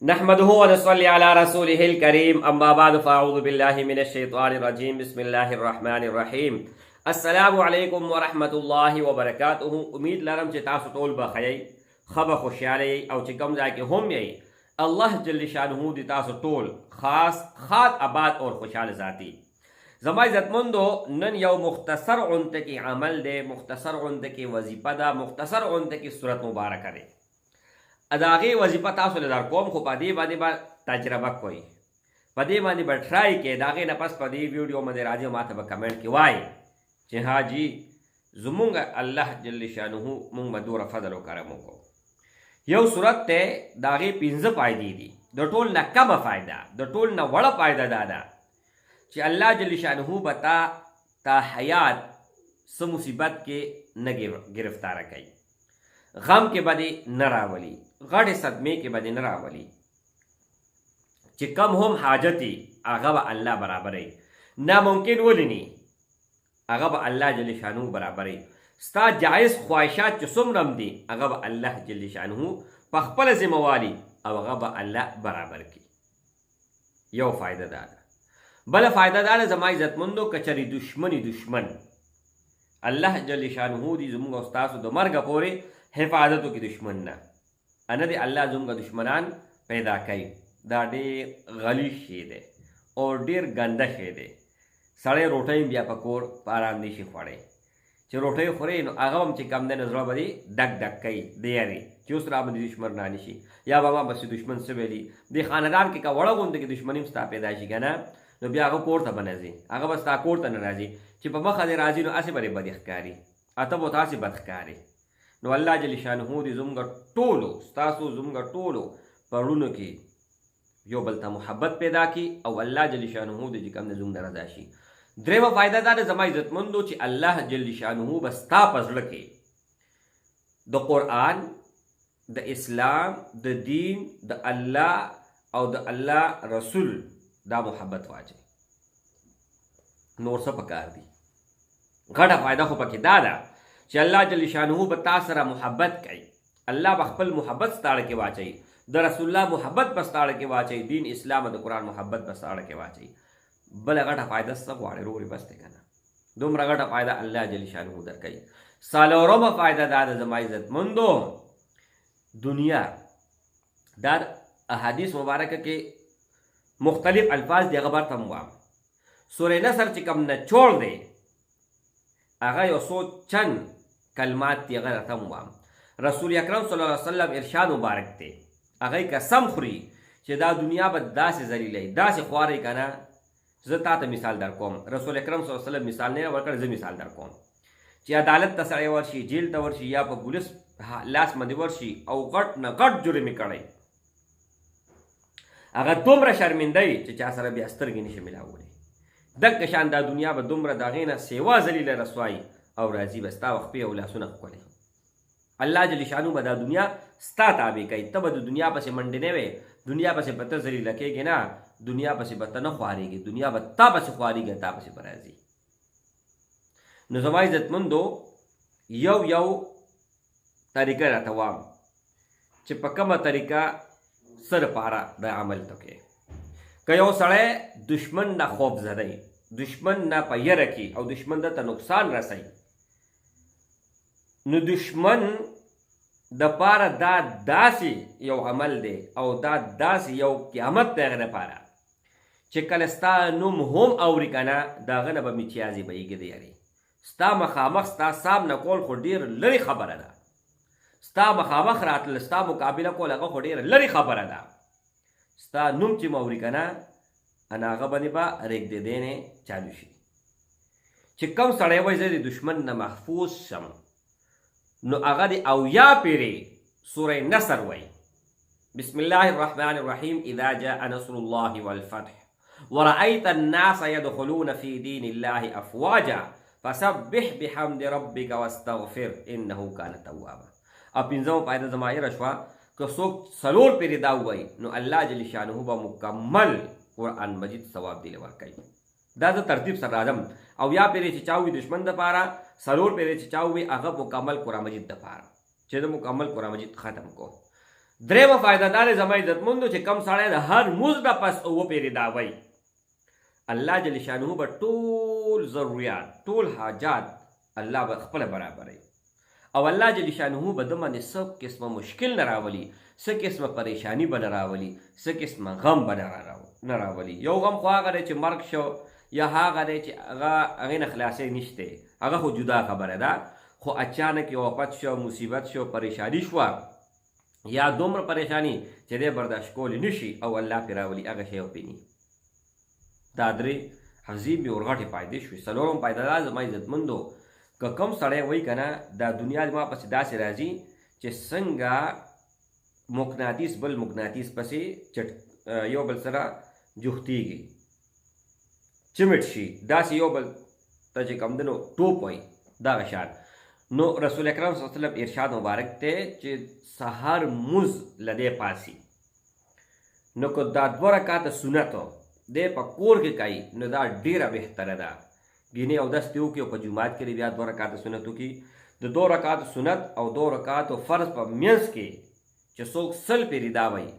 नहमदुहु व नसल्ली अला रसूलिहिल करीम अम्मा बाद फ़अऊज़ु बिल्लाहि मिनश शैतानिर रजीम बिस्मिल्लाहिर रहमानिर रहीम अस्सलामु अलैकुम व रहमतुल्लाहि व बरकातुहु। उम्मीद लरम चे तासु टोल बखयई खब खुशहाली औ चे कम जाए के हम यही अल्लाह जल्ल शानुहु दी तासु टोल खास खाद आबाद और खुशहाल ज़ाती ज़मा इज़्ज़तमंदो नन यौ मुख्तसर उनते की अमल दे, मुख्तसर उनते की वजीफ़ा दा, मुख्तसर उनते की सूरत मुबारक दे। अदागे वजीफा तासु लदार कौम को पदी बादी बा तजरबा कोई पदी बादी बा ट्राई के दागे नपस पदी वीडियो में राजी माथे बा कमेंट की वाई जे हाँ जी जुमुंगा अल्लाह जल्ल शानुहु मुंग मदूर फजल करमो को यौ सूरत ते दागे पिंज फायदी दी दटोल न कम फायदा दटोल न वड़ा फायदा दादा जे अल्लाह जल्ल शानुहु बता ता हयात स मुसीबत के न गिरफ्तार कई गम के बदे नरावली गढ़ सदमे के बदे नरावली चे कम हम हाजती आगब अल्लाह बराबर है नामुमकिन वलिनी आगब अल्लाह जल्ल शानुहु बराबर है स्ता जायज़ ख्वाहिशात चुसुम रमदी आगब अल्लाह जल्ल शानुहु पखपल जिम्मेवाली अब आगब अल्लाह बराबर की यो फ़ायदा दार बल फ़ायदा दार ज़मा इज़्ज़तमंदो कचरी दुश्मन अल्लाह जल्ल शानुहु दी जुमुंगा उस्ताद दो मर्ग पोरे हिफाजतों की दुश्मन ना अनदे अल्लाह जुमगा दुश्मनान पैदा कई दा ढेर गलीज शेद है और ढेर गंदा शेद है सड़े रोटई बिया पकोर पारांदेशी खोड़े चे रोटई खोरे नो आगम चे कम दे नजर बदी डक कई देरी चूसरा बदी दुश्मन नानिशी या बाबा बस दुश्मन से बेली दे खानदान के का वड़ा गुंदे की दुश्मनी स्ता पैदाशी गना नो बिया आगो कोर था बनजी आगो बस ता कोर ता नाराजी चे पमा खादे राजी नो आसे बरे बदखकारी अतब तासी बदखकारी नो अल्लाह जल्ल शानुहु दी जुमगा टोलो स्तासु जुमगा टोलो परुनो की यो बलता मोहब्बत पैदा की और अल्लाह जल्ल शानुहु दी जिकम ने जुमदा रजाशी द्रेवा फायदा दार ज़मा इज़्ज़तमंदो ची अल्लाह जल्ल शानुहु बस्ता पजड़ के द कुरान द इस्लाम द दीन द अल्लाह और द अल्लाह रसूल दा मोहब्बत वाजे नोर सा पकार दी घड़ा फायदा हो पके दादा चे अल्लाह जल्ल शानुहु बतासरा मोहब्बत कई अल्लाह बखपल मोहब्बत स्ताड़ के वाचई द रसूलुल्लाह मोहब्बत बस्ताड़ के वाचई दीन इस्लाम द कुरान मोहब्बत बस्ताड़ के वाचई बल गटा फायदा सब वाड़े रोरी बसते कहना दुमरा गटा फायदा अल्लाह जल्ल शानुहु दर कई सालोरो में फायदा दाद ज़मा इज़्ज़तमंदो दुनिया दार अहादीस मुबारक के मुख्तलिफ अल्फाज दे गबर तमवा सूरह नसर चिकम न छोड़ दे आगा यो सो चंद कलमात अगर तमवा रसूल अकरम सल्लल्लाहु अलैहि वसल्लम इरशाद मुबारक थे आगे कसम खुरी चे दा दुनिया बदा से जलील दा से ख्वार कना जता त मिसाल दर कौम रसूल अकरम सल्लल्लाहु अलैहि वसल्लम मिसाल ने वर्कर ज मिसाल दर कौम चे अदालत तसड़े वर्षी जेल तवर्षी या पर पुलिस लाश मंदी वर्षी औ गट न गट जुर्म कड़े अगर तुमरा शर्मिंदई चे चा सर भी अस्तर की निश मिला हुए दक शानदार दुनिया ब दुमरा दागेना सेवा जलील रसवाई और राजी बस्ता वक्फी औला सुनक कोले अल्लाह जल्ल शानुहु बदा दुनिया स्ता ताबे कई तब दुनिया पसे मंडने वे दुनिया पसे पत्तर जली लकेगे ना दुनिया पसे बत्ता न ख्वारेगी दुनिया बत्ता पसे ख्वारेगी ता पसे बराजी न ज़मा इज़्ज़तमंदो यौ तरीका रतवाम चे पक्का तरीका सर पारा द अमल तो के कयो सड़े दुश्मन ना खौफ जदई दुश्मन ना पहिया रखी और दुश्मन दा नुकसान रसई न दुश्मन द पारा दा दासी यौ अमल दे और दा दासी यौ क़यामत तेगने पारा चिकलस्ता नुम होम औरी कना दागन ब मिचियाजी बईगे दे यारी स्ता मखामख स्ता साब न कोल खुडीर लरी खबर अदा स्ता मखामख रातल स्ता मुकाबिला को लगा खुडीर लरी खबर अदा स्ता नुम ची मौरी कना अनागा बनिबा रेक दे देने चालूशी चिक्कम सड़े वैसे दुश्मन न महफूज शम नो आगा दे औया पेरे सूरह नसर वई बिस्मिल्लाहिर रहमानिर रहीम इज़ा जाअ नस्रुल्लाहि वल फतह व रअयत अन्नास यदखुलून फी दीनिल्लाहि अफवाजा फसब्बिह बिहम्दि रब्बिका वस्तगफिर इन्नहु कान तव्वाबा अब पिंजो पायदा जमाए रशवा को सो सलोर पेरे दावई नो अल्लाह जल्ल शानुहु ब मुकम्मल कुरान मजिद सवाब दिले वाकई दादा तरतीब सर आजम और या पेरे चिचावी दुश्मन द पारा सलोर पेरे चिचावी अगब मुकम्मल कुरान मजिद द पारा चेद मुकम्मल कुरान मजिद ख़त्म को درېمه فایده دا دی زما عزتمندو چې کم سړی د هر مونځ نه پس اووه پیرې داوی، الله جل شانه به ټول ضروريات ټول حاجات الله به خپله برابروي، او الله جل شانه به د باندې څه قسمه مشکل نه راولي، څه قسمه پریشانی به نه راولي، څه قسمه غم به نه راولي. یو غم خو هغه دی چې مرګ شو، یا هغه دی چې هغې نه خلاصی نشته، هغه خو جدا خبره ده. خو اچانک یو آفت شو، مصیبت شو، پریشانی شوه، یا دومره پریشانی چې دی برداشت کولی نشي او الله پې راولي، هغه شی پې نه. دا درې عظیمې ورغټې فایدې شوې. څلورم فایده دا زما عزتمندو، که کوم سړی وایي که نه دا دنیا زما پسې داسې راځي چې څنګه مقناطیس بل مقناطیس پسې یو بل سره جوختېږي، چمټ شي، داسې یو بل ته چې کوم دی نو ټوپ وایي، دغه شان. نو رسول اکرم صلی الله علیه وسلم ارشاد مبارک دی چې سهار مونځ له دې پاسي، نو که دا 2 رکعاته سنتو دی په کور کې کوي نو دا ډېره بهتره ده. ګینې اودس دې وکړي او په جومات کې بیا 2 رکعاته سنت وکړي. د 2 رکعاتو سنت او 2 رکعاتو فرض په منځ کې چې څوک 100 پیرې دا وایي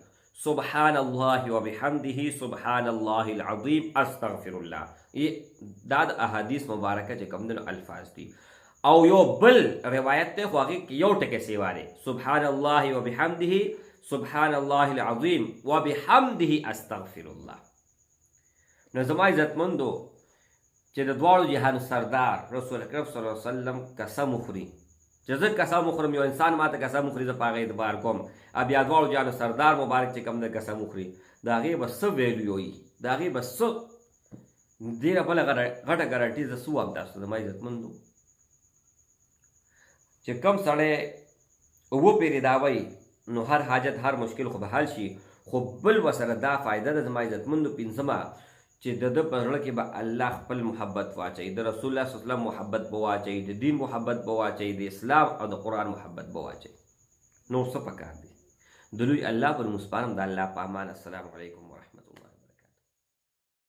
سبحان الله وبحمده سبحان الله العظیم استغفر الله، دا د احادیث مبارکه چې کوم دنو الفاظ دي. او یو بل روایت دی خو هغې کې یو ټکی سیوا دی، سبحان الله وبحمده سبحان الله العظیم وبحمده استغفر الله. نو زما عزتمندو چې د دواړو جهانو سردار رسول اکرم صلی الله علیه وسلم قسم وخوري، چې زه قسم وخورم، یو انسان ماته قسم وخوري، زه په هغې اعتبار کوم، بیا دواړو جهانو سردار مبارک چې کوم دی قسم وخوري، د هغې به څه ویلو وي، د هغې به څه ډېره بله غټه ګارنټي زه څه وایم تاسو زما عزتمندو چې کوم سړی اووه پیرې دا وایي نو هر حاجت هر مشکل خو به حل شي. خو بل ورسره دا فایده ده زما عزتمندو پنځمه چې د ده په زړه کې به الله خپل محبت واچوي، د رسول الله صلی الله علیه وسلم محبت به واچوي، د دین محبت به واچوي، د اسلام او د قرآن محبت به واچوي. نور څه پکار دی؟ د لوی الله پر مسپارم د الله په امان. السلام علیکم ورحمة